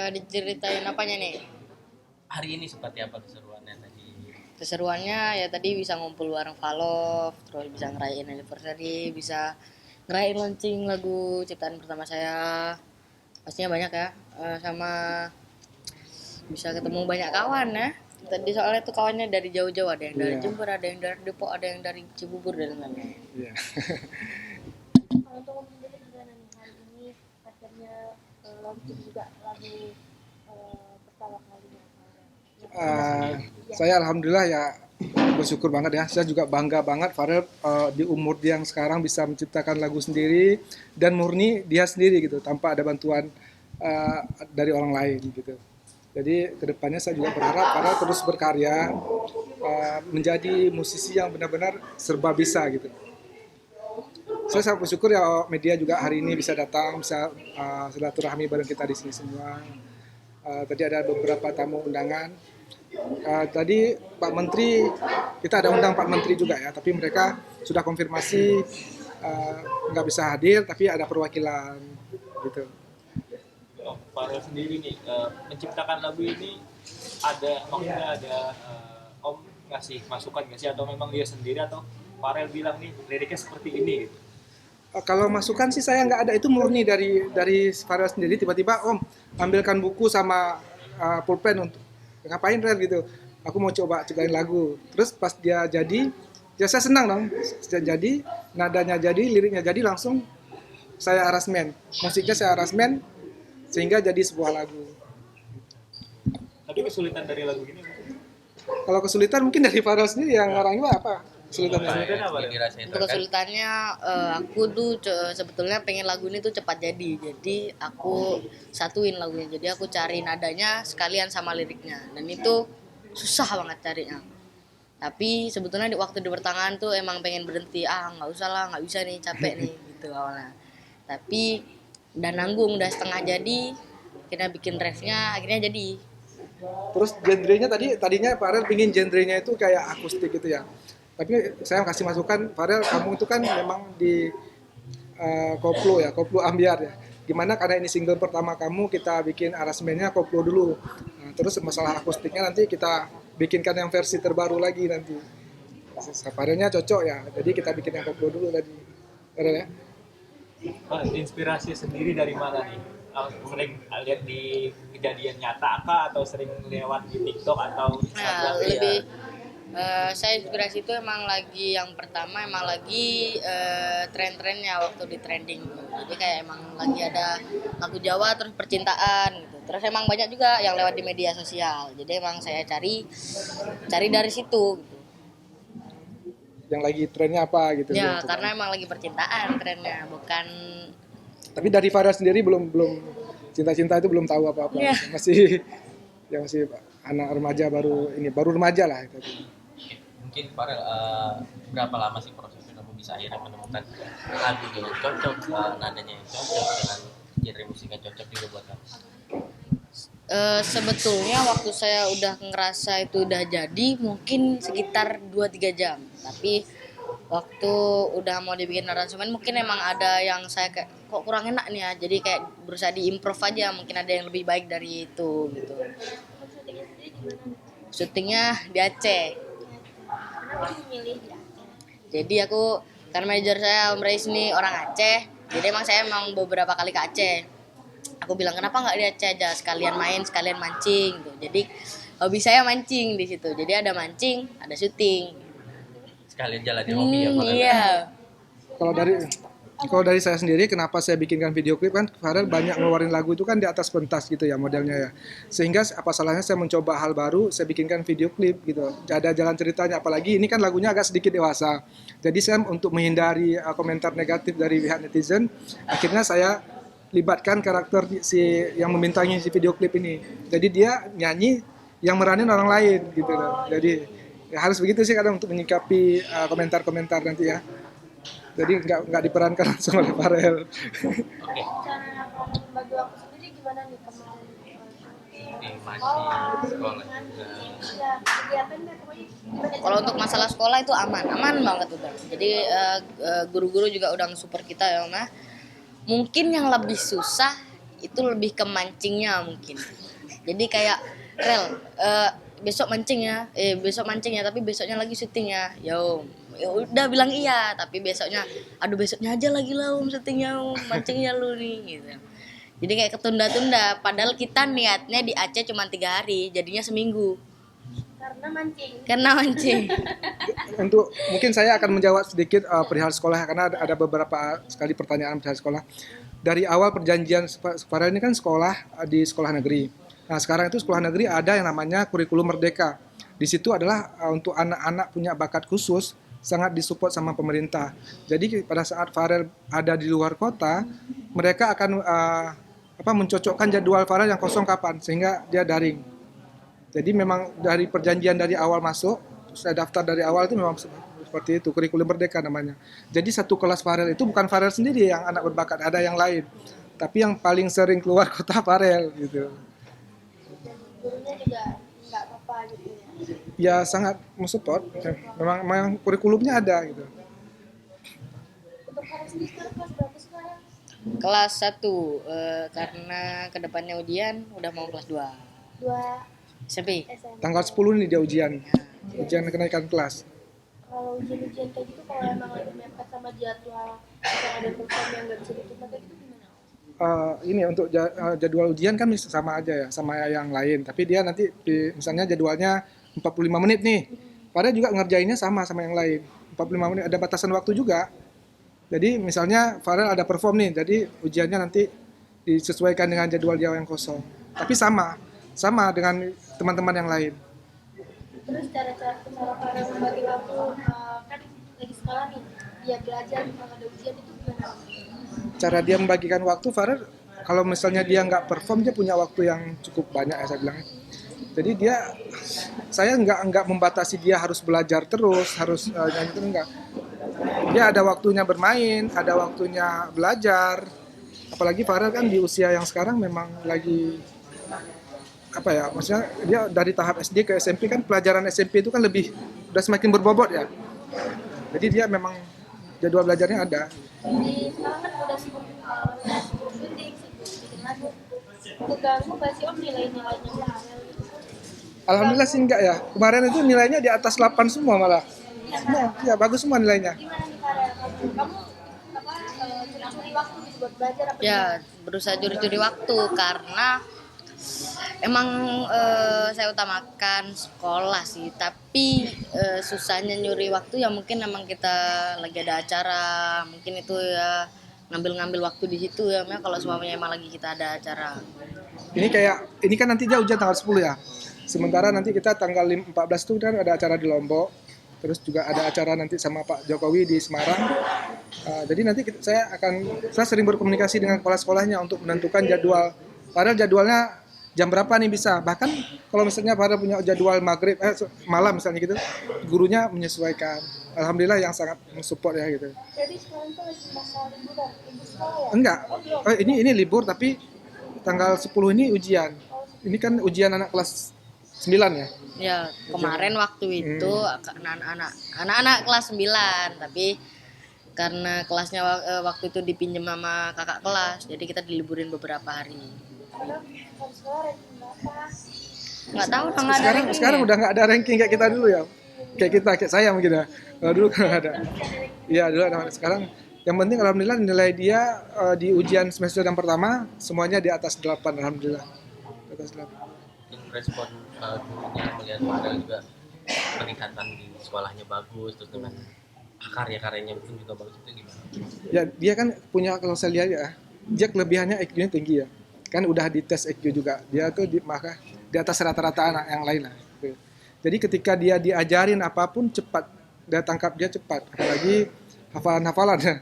Diceritain apanya nih? Hari ini seperti apa keseruannya tadi? Keseruannya ya tadi bisa ngumpul bareng Valov, terus bisa ngerayain anniversary, bisa ngerayain launching lagu ciptaan pertama saya. Pastinya banyak ya. Sama bisa ketemu banyak kawan ya. Tadi soalnya tuh kawannya dari jauh-jauh, ada yang dari Iya, Jember, ada yang dari Depok, ada yang dari Cibubur dan lain-lain. iya. Kalau untuk kamu sendiri gimana nih hari ini akhirnya launching juga lagu pertama kalinya yang Eh, saya alhamdulillah ya bersyukur banget ya. Saya juga bangga banget Farel di umur dia yang sekarang bisa menciptakan lagu sendiri dan murni dia sendiri gitu tanpa ada bantuan eh, dari orang lain gitu. Jadi kedepannya saya juga berharap Farel terus berkarya menjadi musisi yang benar-benar serba bisa gitu. Saya sangat bersyukur ya media juga hari ini bisa datang, bisa silaturahmi bareng kita di sini semua. Tadi ada beberapa tamu undangan. Tadi Pak Menteri, kita ada undang Pak Menteri juga ya, tapi mereka sudah konfirmasi nggak bisa hadir, tapi ada perwakilan gitu. Oh, Farel sendiri nih menciptakan lagu ini maksudnya ada Om ngasih masukan nggak sih atau memang dia sendiri atau Farel bilang nih liriknya seperti ini gitu? Kalau masukan sih saya nggak ada, itu murni dari Farel sendiri. Tiba-tiba Om ambilkan buku sama pulpen untuk ngapain Rel gitu. Aku mau coba ciptain lagu. Terus pas dia jadi, ya saya senang dong. Sudah jadi, nadanya jadi, liriknya jadi, langsung saya arrangement. Musiknya saya arrangement sehingga jadi sebuah lagu. Tapi kesulitan dari lagu ini Kalau kesulitan mungkin dari Farel sendiri yang ngarangnya apa? Kesulitannya. apa yang dirasain Untuk kesulitannya aku tuh sebetulnya pengen lagu ini tuh cepat jadi aku satuin lagunya, jadi aku cari nadanya sekalian sama liriknya dan itu susah banget carinya. Tapi sebetulnya di waktu di pertengahan tuh emang pengen berhenti, nggak usah lah, nggak bisa nih, capek nih gitu awalnya. Tapi udah nanggung, udah setengah jadi, kita bikin refnya akhirnya jadi. Terus genrenya tadinya Farel pingin genrenya itu kayak akustik gitu ya. Tapi saya kasih masukan, Farel kamu itu kan memang di koplo ambiar ya. Gimana karena ini single pertama kamu, kita bikin aransemennya koplo dulu. Nah, terus masalah akustiknya nanti kita bikinkan yang versi terbaru lagi nanti. Farelnya cocok ya, jadi kita bikin yang koplo dulu tadi. Farel ya. inspirasi sendiri dari mana nih? Sering lihat di kejadian nyata kah atau sering lewat di TikTok atau Instagram ya? Lebih saya inspirasi itu emang lagi yang pertama emang lagi tren-trennya waktu di trending. Jadi kayak emang lagi ada lagu Jawa terus percintaan gitu. Terus emang banyak juga yang lewat di media sosial. Jadi emang saya cari dari situ gitu. Yang lagi trennya apa gitu. Ya, karena emang lagi percintaan trennya, bukan. Tapi dari Farel sendiri belum cinta-cinta itu belum tahu apa-apa. Ya. Masih anak remaja baru remaja lah itu. mungkin Farel berapa lama sih prosesnya kamu bisa akhirnya menemukan lagu yang cocok, nadanya yang cocok dengan genre musik yang cocok juga buat kamu? Sebetulnya waktu saya udah ngerasa itu udah jadi mungkin sekitar 2-3 jam. Tapi waktu udah mau dibikin aransemen mungkin emang ada yang saya kayak kok kurang enak nih ya. Jadi kayak berusaha diimprove aja, mungkin ada yang lebih baik dari itu gitu. syutingnya sendiri di mana nih? Syutingnya di Aceh. Kenapa memilih di Aceh? Jadi aku karena manajer saya Om Reis ini orang Aceh. Jadi emang saya beberapa kali ke Aceh. Aku bilang kenapa nggak di Aceh aja, sekalian main sekalian mancing gitu. Jadi hobi saya mancing di situ, jadi ada mancing ada syuting. Sekalian jalanin hobi ya Farel? Iya. Kalau dari saya sendiri, kenapa saya bikinkan video klip kan, Farel banyak ngeluarin lagu itu kan di atas pentas gitu ya modelnya ya. Sehingga apa salahnya saya mencoba hal baru, saya bikinkan video klip gitu. Ada jalan ceritanya, apalagi ini kan lagunya agak sedikit dewasa. Jadi saya untuk menghindari komentar negatif dari pihak netizen, akhirnya saya libatkan karakter si yang membintangi si video klip ini. Jadi dia nyanyi yang meranin orang lain gitu loh. Jadi ya harus begitu sih kadang untuk menyikapi komentar-komentar nanti ya. Jadi nggak diperankan langsung oleh Farel. Oke, Cara kamu membagi waktu sendiri gimana nih kamu? ini masih sekolah juga. Ya, kegiatan deh pokoknya gimana Kalau untuk masalah sekolah itu aman banget udah. Jadi guru-guru juga udah support kita ya Om. Mungkin yang lebih susah itu lebih ke mancingnya mungkin. Jadi kayak Rel, besok mancing ya, tapi besoknya lagi syuting ya. Ya udah bilang iya, tapi besoknya, aduh besoknya aja lagi lah syutingnya, mancingnya lu nih gitu. Jadi kayak ketunda-tunda, padahal kita niatnya di Aceh cuma 3 hari, jadinya seminggu. Karena mancing. Untuk mungkin saya akan menjawab sedikit perihal sekolah karena ada beberapa sekali pertanyaan perihal sekolah. Dari awal perjanjian Farel ini kan sekolah di sekolah negeri. Nah sekarang itu sekolah negeri ada yang namanya kurikulum merdeka. Di situ adalah untuk anak-anak punya bakat khusus sangat disupport sama pemerintah. Jadi pada saat Farel ada di luar kota, mereka akan mencocokkan jadwal Farel yang kosong kapan sehingga dia daring. Jadi memang dari perjanjian dari awal masuk, saya daftar dari awal itu memang seperti itu, kurikulum merdeka namanya. Jadi satu kelas Farel itu bukan Farel sendiri yang anak berbakat, ada yang lain. Tapi yang paling sering keluar kota Farel gitu. Gurunya juga nggak apa-apa gitu Ya ya. sangat mensupport. Memang kurikulumnya ada gitu. Untuk Farel sendiri sekarang kelas berapa sekarang? Kelas 1, karena kedepannya ujian udah mau kelas 2 2 SMP. SMP. Tanggal 10 nih dia ujian kenaikan kelas. Kalau ujian-ujian kayak gitu, kalau emang lagi mepet sama jadwal yang ada program yang nggak bisa ditunda kayak gitu gimana? Ini untuk jadwal ujian kan sama aja ya sama yang lain, tapi dia nanti misalnya jadwalnya 45 menit nih, padahal juga ngerjainnya sama yang lain 45 menit, ada batasan waktu juga. Jadi misalnya Farel ada perform nih, jadi ujiannya nanti disesuaikan dengan jadwal dia yang kosong, tapi sama dengan teman-teman yang lain. Terus cara Farel membagi waktu, kan lagi sekolah nih, dia belajar kalau ada ujian itu gimana? Cara dia membagikan waktu, Farel kalau misalnya dia nggak perform, dia punya waktu yang cukup banyak ya saya bilang. Jadi saya nggak membatasi dia harus belajar terus, harus nyanyi terus, enggak. Dia ada waktunya bermain, ada waktunya belajar. Apalagi Farel kan di usia yang sekarang memang lagi maksudnya dia dari tahap SD ke SMP kan, pelajaran SMP itu kan udah semakin berbobot ya. Jadi dia memang jadwal belajarnya ada. Jadi sekarang kan udah sibuk syuting, sibuk bikin lagu. Keganggu nggak sih Om nilai-nilainya Farel gitu? Alhamdulillah sih enggak ya. Kemarin itu nilainya di atas 8 semua malah. Ya bagus semua nilainya. Gimana nih Farel? Kamu curi-curi waktu gitu buat belajar apa? Ya, berusaha curi-curi waktu karena emang saya utamakan sekolah sih, tapi susahnya nyuri waktu ya mungkin emang kita lagi ada acara, mungkin itu ya ngambil waktu di situ ya, kalau semuanya emang lagi kita ada acara. Ini kan nanti dia ujian tanggal 10 ya. Sementara nanti kita tanggal 14 itu kan ada acara di Lombok. Terus juga ada acara nanti sama Pak Jokowi di Semarang. Jadi nanti saya sering berkomunikasi dengan kepala sekolahnya untuk menentukan jadwal. Padahal jadwalnya jam berapa nih bisa. Bahkan kalau misalnya pada punya jadwal maghrib, malam misalnya gitu, gurunya menyesuaikan. Alhamdulillah yang sangat mensupport ya gitu. Jadi sekarang tuh lagi masa liburan, libur sekolah ya? Enggak, ini libur tapi tanggal 10 ini ujian. Ini kan ujian anak kelas 9 ya? Ya, kemarin waktu itu anak-anak kelas 9, tapi karena kelasnya waktu itu dipinjam sama kakak kelas, jadi kita diliburin beberapa hari. Karena harus sekolah ranking berapa? Nggak tahu, nggak ada rankingnya. Sekarang udah nggak ada ranking kayak kita dulu ya. Kayak saya mungkin ya. Kalau dulu kan ada. Iya dulu ada. Sekarang yang penting alhamdulillah nilai dia di ujian semester yang pertama semuanya di atas 8 alhamdulillah. Di atas 8. Respon gurunya melihat Farel juga peningkatan di sekolahnya bagus, terus dengan karya-karyanya pun juga bagus, itu gimana? Ya dia kan punya, kalau saya lihat ya, dia kelebihannya IQ-nya tinggi ya. Kan udah dites IQ juga. Dia tuh di atas rata-rata anak yang lain lah. Jadi ketika dia diajarin apapun cepat, dia tangkap dia cepat. Apalagi hafalan-hafalan ya.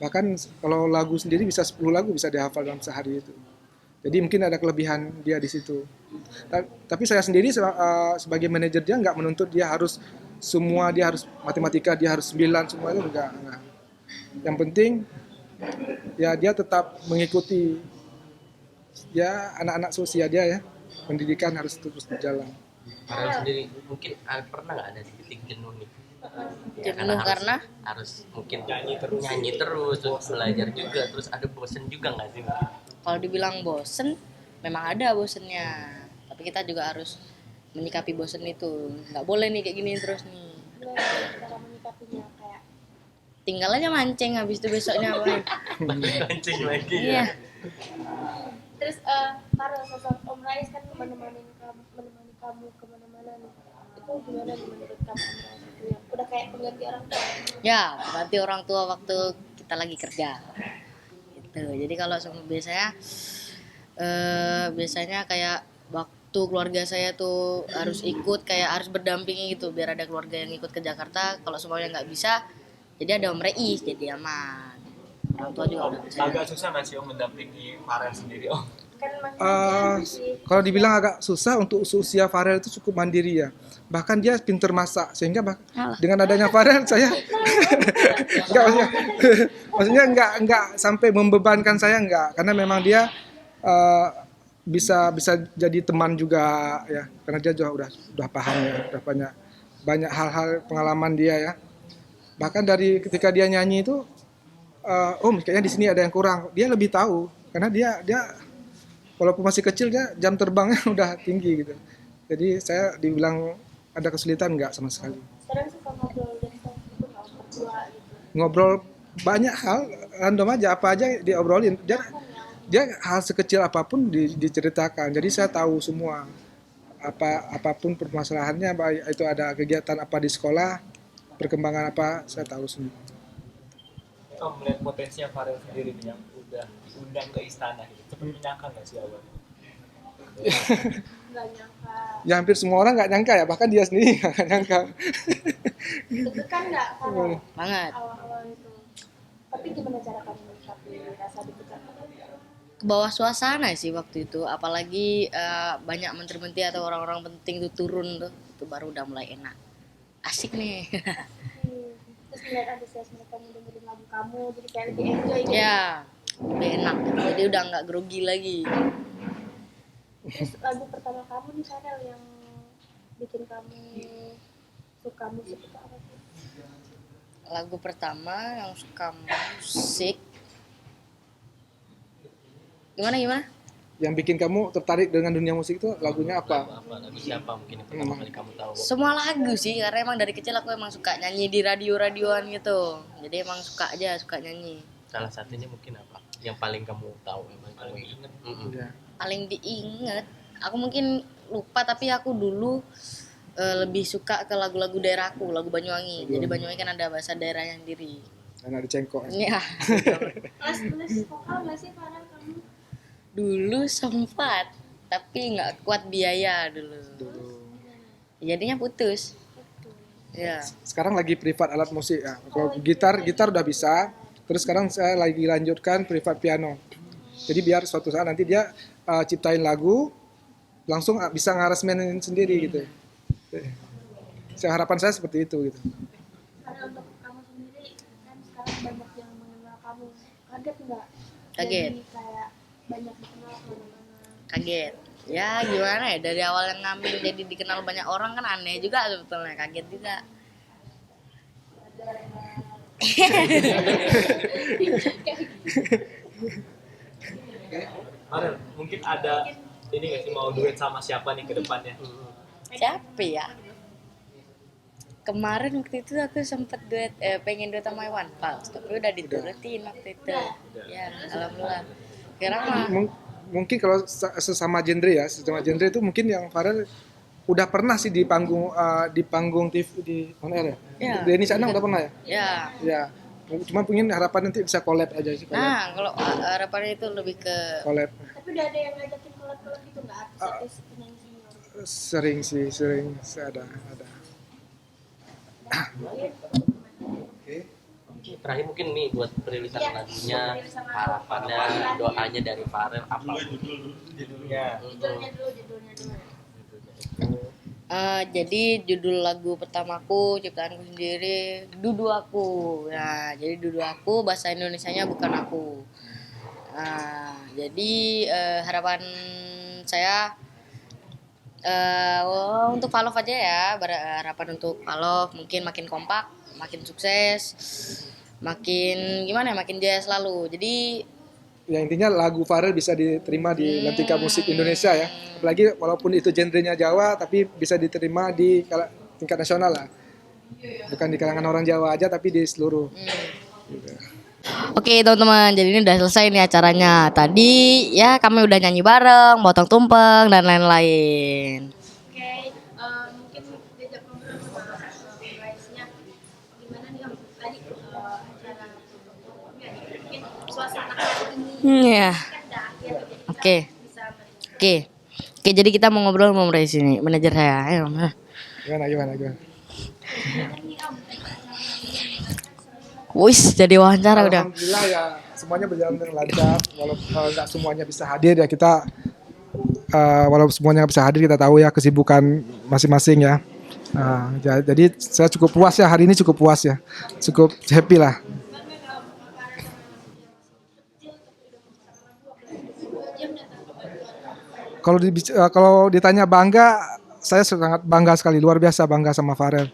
Bahkan kalau lagu sendiri bisa 10 lagu bisa dihafal dalam sehari itu. Jadi mungkin ada kelebihan dia di situ. Tapi saya sendiri sebagai manajer dia nggak menuntut dia harus matematika dia harus 9 semua itu enggak. Yang penting ya dia tetap mengikuti ya anak-anak seusia dia ya. Pendidikan harus terus berjalan. Farel sendiri mungkin pernah nggak ada di titik jenuh nih? Jenuh karena harus mungkin nyanyi terus terus belajar juga, terus ada bosen juga nggak sih? kalau dibilang bosen, memang ada bosennya. Tapi kita juga harus menyikapi bosen itu. Nggak boleh nih kayak gini terus nih. Gimana cara menyikapinya kayak Tinggal aja mancing, habis itu besoknya apa? Mancing lagi Iya. ya. terus Farel sosok Om Rais kan menemani kamu kemana-mana nih, itu gimana nih menurut kamu Om Rais itu yang udah kayak pengganti orang tua? Ya, berarti orang tua waktu kita lagi kerja. Gitu. Jadi kalau biasanya kayak waktu keluarga saya tuh harus ikut, kayak harus berdampingi gitu biar ada keluarga yang ikut ke Jakarta. Kalau semuanya nggak bisa, jadi ada Om Reis, jadi aman. Orang tua juga udah percaya. Agak susah nggak sih Om mendampingi Farel sendiri Om? Kan masih Kalau dibilang agak susah untuk usia Farel itu cukup mandiri ya. Bahkan dia pinter masak sehingga Alah. dengan adanya Farel saya enggak maksudnya enggak sampai membebankan saya enggak, karena memang dia bisa jadi teman juga ya, karena dia juga udah paham ya, udah banyak hal-hal pengalaman dia ya. Bahkan dari ketika dia nyanyi itu Om kayaknya di sini ada yang kurang, dia lebih tahu karena dia walaupun masih kecil dia jam terbangnya udah tinggi gitu. Jadi saya dibilang ada kesulitan enggak sama sekali. sekarang suka ngobrol dan itu nggak berdua gitu. Ngobrol banyak hal random aja, apa aja diobrolin. Dia hal sekecil apapun diceritakan. Jadi saya tahu semua. Apapun permasalahannya, baik itu ada kegiatan apa di sekolah, perkembangan apa, saya tahu semua. Om melihat potensinya Farel sendiri nih yang udah diundang ke istana gitu. Cepet menyangka nggak sih awalnya? Nggak nyangka, Ya hampir semua orang nggak nyangka ya, bahkan dia sendiri nggak nyangka. deg-degan nggak Farel Banget. awal-awal itu? Tapi gimana cara kamu menyikapi rasa deg-degan? Ke bawah suasana sih waktu itu, apalagi banyak menteri-menteri atau orang-orang penting tuh turun tuh, itu baru udah mulai enak. Asik nih. Terus melihat antusiasme kamu dengerin lagu kamu, jadi kayak lebih enjoy gitu. Ya, lebih enak. Jadi udah nggak grogi lagi. Terus lagu pertama kamu nih Farel yang bikin kamu suka musik itu apa sih? Lagu pertama yang suka musik. Gimana? Yang bikin kamu tertarik dengan dunia musik itu lagunya apa? Lagu siapa mungkin yang pertama kali kamu tahu? Semua lagu sih, karena emang dari kecil aku emang suka nyanyi di radio-radioan gitu. Jadi emang suka nyanyi. Salah satunya mungkin apa? Yang paling kamu tahu, yang paling kamu ingat? Ya. Paling diinget, aku mungkin lupa tapi aku dulu lebih suka ke lagu-lagu daerahku, lagu Banyuwangi. Jadi Banyuwangi kan ada bahasa daerahnya sendiri. Karena ada cengkok. Ya, Les vokal nggak sih Farel kamu? dulu sempat, tapi nggak kuat biaya dulu. Jadinya putus. Ya. Sekarang lagi privat alat musik ya. Kalau gitar udah bisa. Terus sekarang saya lagi lanjutkan privat piano. Jadi biar suatu saat nanti dia ciptain lagu langsung bisa ngaransemenin sendiri gitu. Harapan saya seperti itu gitu. Karena untuk kamu sendiri kan sekarang banyak yang mengenal kamu, kaget nggak? Kaget. Jadi kayak banyak dikenal kemana-mana. Kaget. Ya gimana ya, dari awal yang ngambil jadi dikenal banyak orang kan aneh juga sebetulnya, kaget juga. Farel, mungkin ada ini nggak sih mau duet sama siapa nih ke depannya? Siapa ya? Kemarin waktu itu aku sempet pengen duet sama Iwan Fals, tapi udah diturutin waktu itu. Ya, alhamdulillah. Sekarang mah Mungkin kalau sesama genre itu mungkin yang Farel udah pernah sih di panggung TV di on air ya. Ya. Denny Canang udah pernah ya? ya. Ya. Cuma pengen harapan nanti bisa collab aja sih. Nah, kalau harapannya itu lebih ke Collab. Tapi udah ada yang ngajakin collab gitu nggak? Artis penyanyi senior. Sering ada. Terakhir mungkin nih buat perilisan lagunya, harapannya, doanya dari Farel apa? Judulnya. Judulnya dulu. Jadi judul lagu pertamaku, ciptaanku sendiri, Dudu Aku. Nah, jadi Dudu Aku bahasa Indonesianya bukan aku. Nah, jadi harapan saya untuk Valov aja ya, harapan untuk Valov mungkin makin kompak, makin sukses, makin gimana ya, makin jaya selalu. Jadi ya intinya lagu Farel bisa diterima di Lantika Musik Indonesia ya. Apalagi walaupun itu genrenya Jawa tapi bisa diterima di tingkat nasional lah. Bukan di kalangan orang Jawa aja tapi di seluruh. Gitu. Oke teman-teman, jadi ini udah selesai nih acaranya. Tadi ya kami udah nyanyi bareng, potong tumpeng dan lain-lain. Oke, mungkin diajak ngobrol sama Raisnya. Gimana nih Om? Tadi acara ya, mungkin suasana hari ini Iya. kan udah akhir, jadi kita Oke. bisa Oke. Oke, jadi kita mau ngobrol sama Rais ini, manajer saya. Ayo, Om. Gimana? Wis, jadi wawancara udah. Alhamdulillah ya semuanya berjalan dengan lancar. Walaupun nggak semuanya bisa hadir ya kita walaupun semuanya nggak bisa hadir kita tahu ya kesibukan masing-masing ya. Jadi saya cukup puas ya hari ini cukup puas ya, cukup happy lah. Kalau ditanya bangga, saya sangat bangga sekali, luar biasa bangga sama Farel.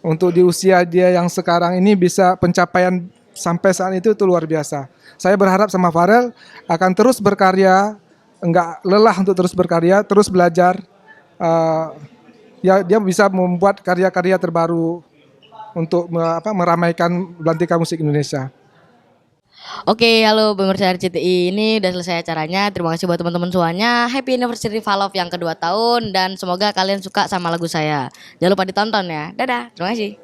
Untuk di usia dia yang sekarang ini bisa pencapaian sampai saat itu luar biasa. Saya berharap sama Farel akan terus berkarya, enggak lelah untuk terus berkarya, terus belajar. Ya dia bisa membuat karya-karya terbaru untuk meramaikan Belantika Musik Indonesia. Oke, halo pemirsa RCTI, ini udah selesai acaranya. Terima kasih buat teman-teman semuanya. Happy Anniversary Valov yang kedua tahun dan semoga kalian suka sama lagu saya. Jangan lupa ditonton ya. Dadah, terima kasih.